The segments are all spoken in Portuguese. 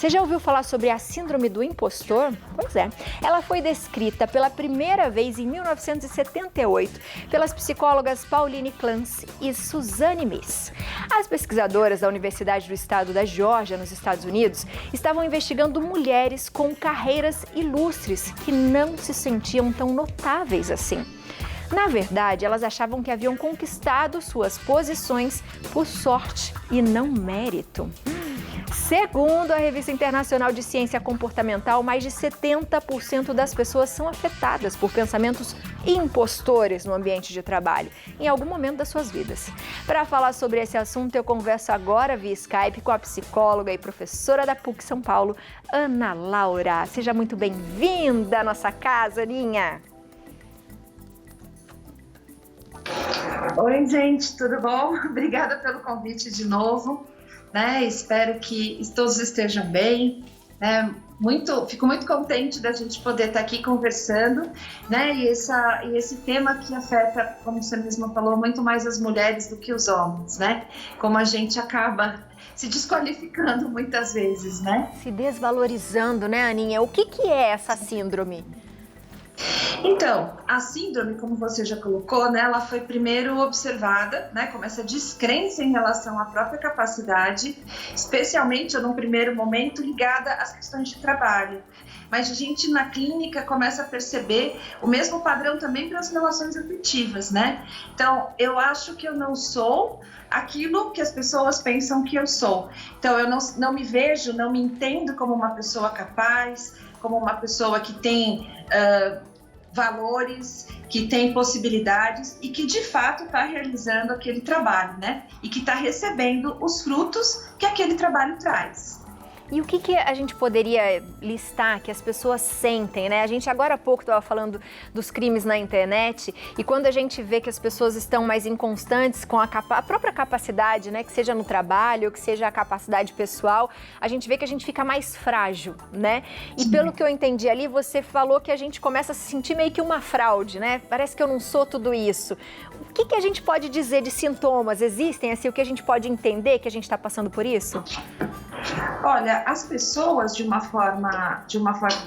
Você já ouviu falar sobre a síndrome do impostor? Pois é, ela foi descrita pela primeira vez em 1978 pelas psicólogas Pauline Clance e Suzanne Miss. As pesquisadoras da Universidade do Estado da Geórgia, nos Estados Unidos, estavam investigando mulheres com carreiras ilustres que não se sentiam tão notáveis assim. Na verdade, elas achavam que haviam conquistado suas posições por sorte e não mérito. Segundo a Revista Internacional de Ciência Comportamental, mais de 70% das pessoas são afetadas por pensamentos impostores no ambiente de trabalho, em algum momento das suas vidas. Para falar sobre esse assunto, eu converso agora via Skype com a psicóloga e professora da PUC São Paulo, Ana Laura. Seja muito bem-vinda à nossa casa, Aninha. Oi, gente, tudo bom? Obrigada pelo convite de novo. Espero que todos estejam bem. Fico muito contente da gente poder estar aqui conversando, e esse tema que afeta, como você mesma falou, muito mais as mulheres do que os homens, Como a gente acaba se desqualificando muitas vezes, Se desvalorizando, Aninha? O que é essa síndrome? Então, a síndrome, como você já colocou, ela foi primeiro observada, como essa descrença em relação à própria capacidade, especialmente num primeiro momento ligada às questões de trabalho. Mas a gente na clínica começa a perceber o mesmo padrão também para as relações afetivas, Então, eu acho que eu não sou aquilo que as pessoas pensam que eu sou. Então, eu não me vejo, não me entendo como uma pessoa capaz, como uma pessoa que tem valores, que tem possibilidades e que de fato está realizando aquele trabalho, E que está recebendo os frutos que aquele trabalho traz. E o que a gente poderia listar que as pessoas sentem, A gente agora há pouco estava falando dos crimes na internet e quando a gente vê que as pessoas estão mais inconstantes com a própria capacidade, que seja no trabalho, que seja a capacidade pessoal, a gente vê que a gente fica mais frágil, E pelo que eu entendi ali, você falou que a gente começa a se sentir meio que uma fraude, Parece que eu não sou tudo isso. O que a gente pode dizer de sintomas? Existem, assim, o que a gente pode entender que a gente está passando por isso? Olha, as pessoas, de uma forma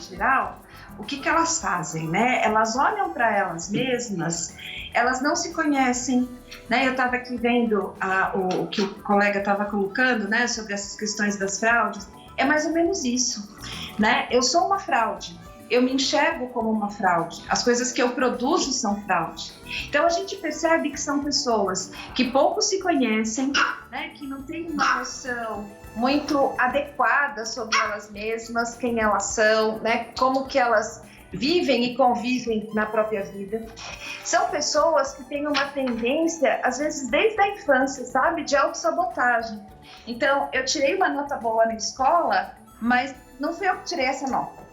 geral, o que elas fazem, Elas olham para elas mesmas, elas não se conhecem, Eu estava aqui vendo o que o colega estava colocando, sobre essas questões das fraudes, é mais ou menos isso, Eu sou uma fraude. Eu me enxergo como uma fraude. As coisas que eu produzo são fraude. Então, a gente percebe que são pessoas que pouco se conhecem, que não têm uma noção muito adequada sobre elas mesmas, quem elas são, como que elas vivem e convivem na própria vida. São pessoas que têm uma tendência, às vezes desde a infância, de autossabotagem. Então, eu tirei uma nota boa na escola, mas não fui eu que tirei essa nota.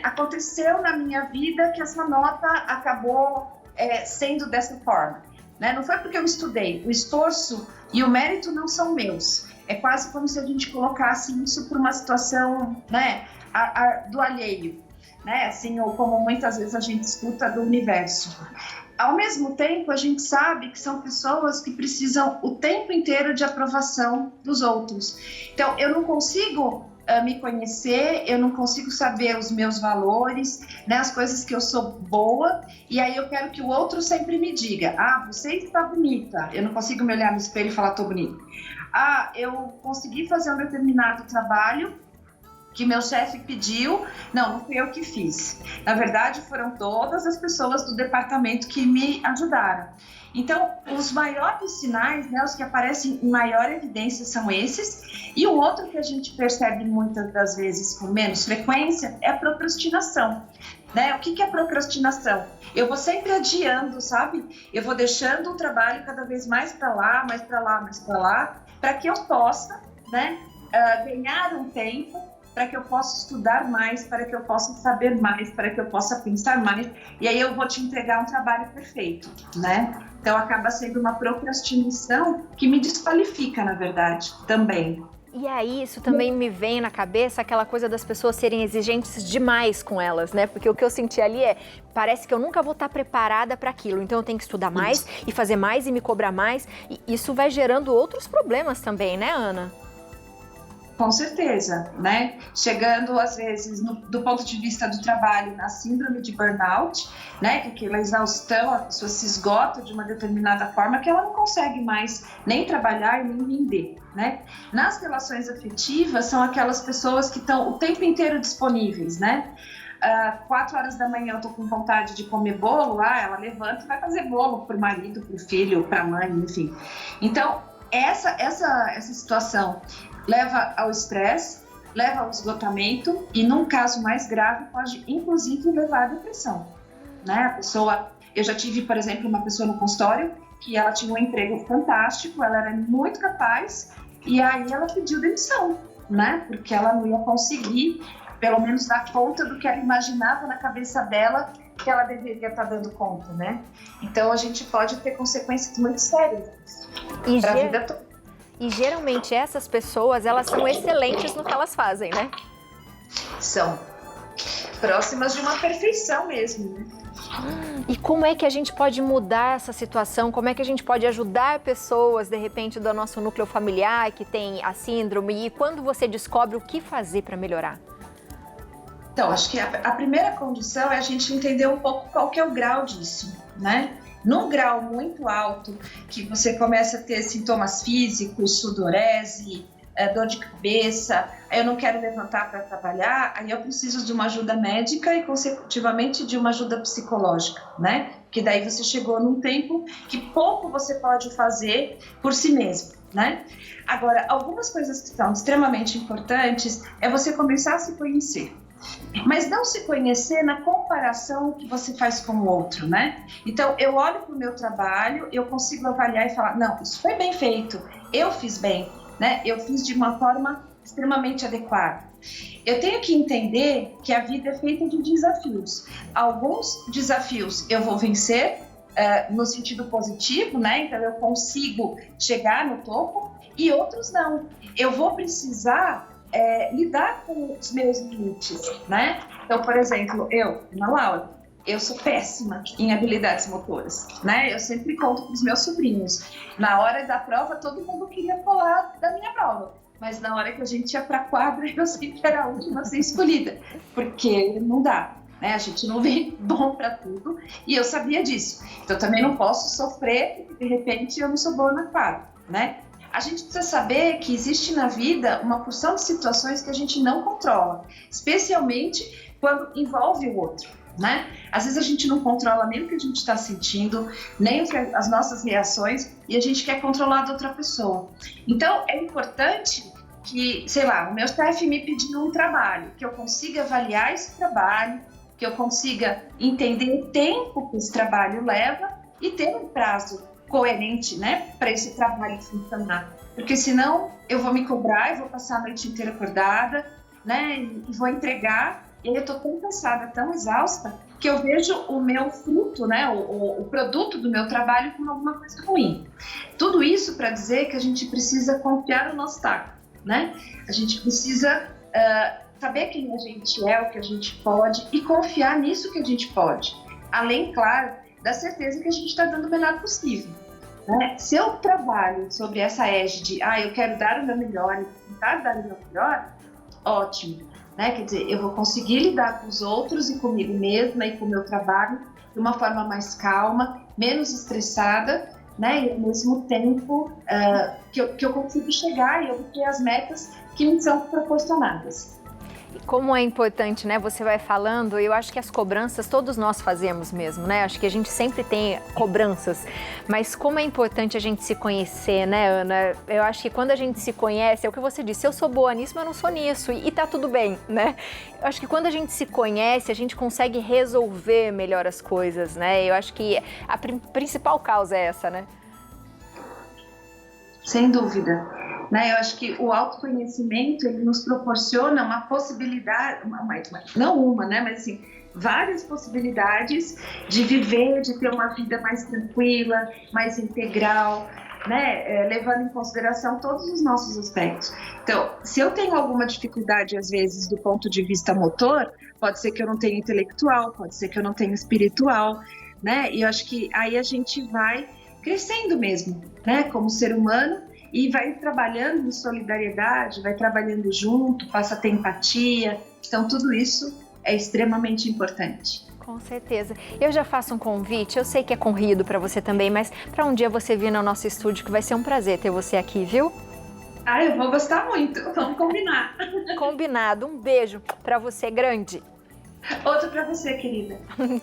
Aconteceu na minha vida que essa nota acabou sendo dessa forma. Não foi porque eu estudei, o esforço e o mérito não são meus. É quase como se a gente colocasse isso por uma situação do alheio, assim, ou como muitas vezes a gente escuta do universo. Ao mesmo tempo, a gente sabe que são pessoas que precisam o tempo inteiro de aprovação dos outros. Então, eu não consigo me conhecer, eu não consigo saber os meus valores, as coisas que eu sou boa, e aí eu quero que o outro sempre me diga, você está bonita, eu não consigo me olhar no espelho e falar, tô bonita. Eu consegui fazer um determinado trabalho que meu chefe pediu, não fui eu que fiz. Na verdade, foram todas as pessoas do departamento que me ajudaram. Então, os maiores sinais, os que aparecem em maior evidência são esses. E o outro que a gente percebe muitas das vezes com menos frequência é a procrastinação. O que é procrastinação? Eu vou sempre adiando, Eu vou deixando o trabalho cada vez mais para lá, mais para lá, mais para lá, para que eu possa, ganhar um tempo, para que eu possa estudar mais, para que eu possa saber mais, para que eu possa pensar mais, e aí eu vou te entregar um trabalho perfeito, Então acaba sendo uma procrastinação que me desqualifica, na verdade, também. E aí, isso também me vem na cabeça aquela coisa das pessoas serem exigentes demais com elas, Porque o que eu senti ali parece que eu nunca vou estar preparada para aquilo, então eu tenho que estudar mais e fazer mais e me cobrar mais, e isso vai gerando outros problemas também, Ana? Com certeza, né? Chegando, às vezes, do ponto de vista do trabalho, na síndrome de burnout, né? Que é aquela exaustão, a pessoa se esgota de uma determinada forma que ela não consegue mais nem trabalhar e nem vender, né? Nas relações afetivas, são aquelas pessoas que estão o tempo inteiro disponíveis, né? 4 horas da manhã eu tô com vontade de comer bolo, ela levanta e vai fazer bolo pro marido, pro filho, pra mãe, enfim. Então, essa situação leva ao estresse, leva ao esgotamento e, num caso mais grave, pode inclusive levar à depressão, né? A pessoa, eu já tive, por exemplo, uma pessoa no consultório que ela tinha um emprego fantástico, ela era muito capaz e aí ela pediu demissão, né? Porque ela não ia conseguir, pelo menos, dar conta do que ela imaginava na cabeça dela que ela deveria estar dando conta, né? Então a gente pode ter consequências muito sérias para a vida toda. E geralmente essas pessoas, elas são excelentes no que elas fazem, né? São próximas de uma perfeição mesmo, né? E como é que a gente pode mudar essa situação? Como é que a gente pode ajudar pessoas, de repente, do nosso núcleo familiar que tem a síndrome? E quando você descobre, o que fazer para melhorar? Então, acho que a primeira condição é a gente entender um pouco qual que é o grau disso, né? Num grau muito alto, que você começa a ter sintomas físicos, sudorese, dor de cabeça, aí eu não quero levantar para trabalhar, aí eu preciso de uma ajuda médica e, consecutivamente, de uma ajuda psicológica, né? Que daí você chegou num tempo que pouco você pode fazer por si mesmo, né? Agora, algumas coisas que são extremamente importantes é você começar a se conhecer. Mas não se conhecer na comparação que você faz com o outro, né? Então, eu olho para o meu trabalho, eu consigo avaliar e falar, não, isso foi bem feito, eu fiz bem, né? Eu fiz de uma forma extremamente adequada. Eu tenho que entender que a vida é feita de desafios. Alguns desafios eu vou vencer no sentido positivo, né? Então, eu consigo chegar no topo e outros não. Eu vou precisar lidar com os meus limites, né? Então, por exemplo, Ana Laura, eu sou péssima em habilidades motoras, né? Eu sempre conto para os meus sobrinhos. Na hora da prova, todo mundo queria falar da minha prova, mas na hora que a gente ia para a quadra, eu sempre era a última a ser escolhida, porque não dá, né? A gente não vem bom para tudo e eu sabia disso. Então, também não posso sofrer porque, de repente, eu não sou boa na quadra, né? A gente precisa saber que existe na vida uma porção de situações que a gente não controla, especialmente quando envolve o outro, né? Às vezes a gente não controla nem o que a gente está sentindo, nem as nossas reações, e a gente quer controlar da outra pessoa. Então, é importante que, sei lá, o meu chefe me pediu um trabalho, que eu consiga avaliar esse trabalho, que eu consiga entender o tempo que esse trabalho leva e ter um prazo coerente, né, para esse trabalho funcionar, porque senão eu vou me cobrar, eu vou passar a noite inteira acordada, né, e vou entregar, e eu tô tão cansada, tão exausta, que eu vejo o meu fruto, né, o produto do meu trabalho como alguma coisa ruim. Tudo isso para dizer que a gente precisa confiar no nosso taco, né, a gente precisa saber quem a gente é, o que a gente pode, e confiar nisso que a gente pode, além, claro, da certeza que a gente está dando o melhor possível, né? Se eu trabalho sobre essa égide de, eu quero dar o meu melhor e tentar dar o meu melhor, ótimo, né? Quer dizer, eu vou conseguir lidar com os outros e comigo mesma e com o meu trabalho de uma forma mais calma, menos estressada, né? E ao mesmo tempo que eu consigo chegar e obter as metas que me são proporcionadas. Como é importante, né? Você vai falando, eu acho que as cobranças todos nós fazemos mesmo, né? Acho que a gente sempre tem cobranças, mas como é importante a gente se conhecer, né, Ana? Eu acho que quando a gente se conhece, é o que você disse, eu sou boa nisso, mas eu não sou nisso, e tá tudo bem, né? Eu acho que quando a gente se conhece, a gente consegue resolver melhor as coisas, né? Eu acho que a principal causa é essa, né? Sem dúvida. Né, eu acho que o autoconhecimento ele nos proporciona uma possibilidade, não uma, né, mas assim, várias possibilidades de viver, de ter uma vida mais tranquila, mais integral, né, levando em consideração todos os nossos aspectos. Então, se eu tenho alguma dificuldade, às vezes, do ponto de vista motor, pode ser que eu não tenha intelectual, pode ser que eu não tenha espiritual, né, e eu acho que aí a gente vai crescendo mesmo, né, como ser humano, e vai trabalhando em solidariedade, vai trabalhando junto, passa a ter empatia. Então, tudo isso é extremamente importante. Com certeza. Eu já faço um convite, eu sei que é corrido para você também, mas para um dia você vir no nosso estúdio, que vai ser um prazer ter você aqui, viu? Ah, eu vou gostar muito. Vamos combinar. Combinado. Um beijo para você, grande. Outro para você, querida.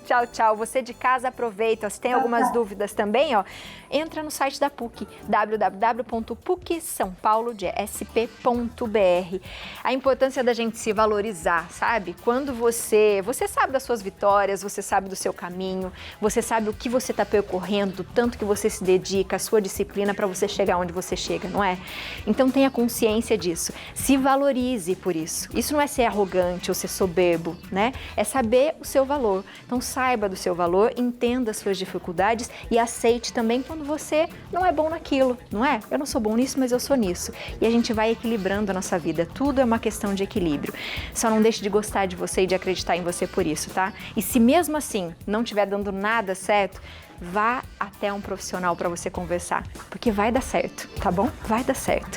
Tchau, tchau. Você de casa aproveita. Se tem algumas dúvidas também, ó, entra no site da PUC, www.pucspaulosp.br. A importância da gente se valorizar, sabe? Quando você sabe das suas vitórias, você sabe do seu caminho, você sabe o que você está percorrendo, tanto que você se dedica, a sua disciplina para você chegar onde você chega, não é? Então tenha consciência disso. Se valorize por isso. Isso não é ser arrogante ou ser soberbo, né? É saber o seu valor. Então saiba do seu valor, entenda as suas dificuldades e aceite também quando você não é bom naquilo, não é? Eu não sou bom nisso, mas eu sou nisso. E a gente vai equilibrando a nossa vida. Tudo é uma questão de equilíbrio. Só não deixe de gostar de você e de acreditar em você por isso, tá? E se mesmo assim não estiver dando nada certo, vá até um profissional para você conversar, porque vai dar certo, tá bom? Vai dar certo.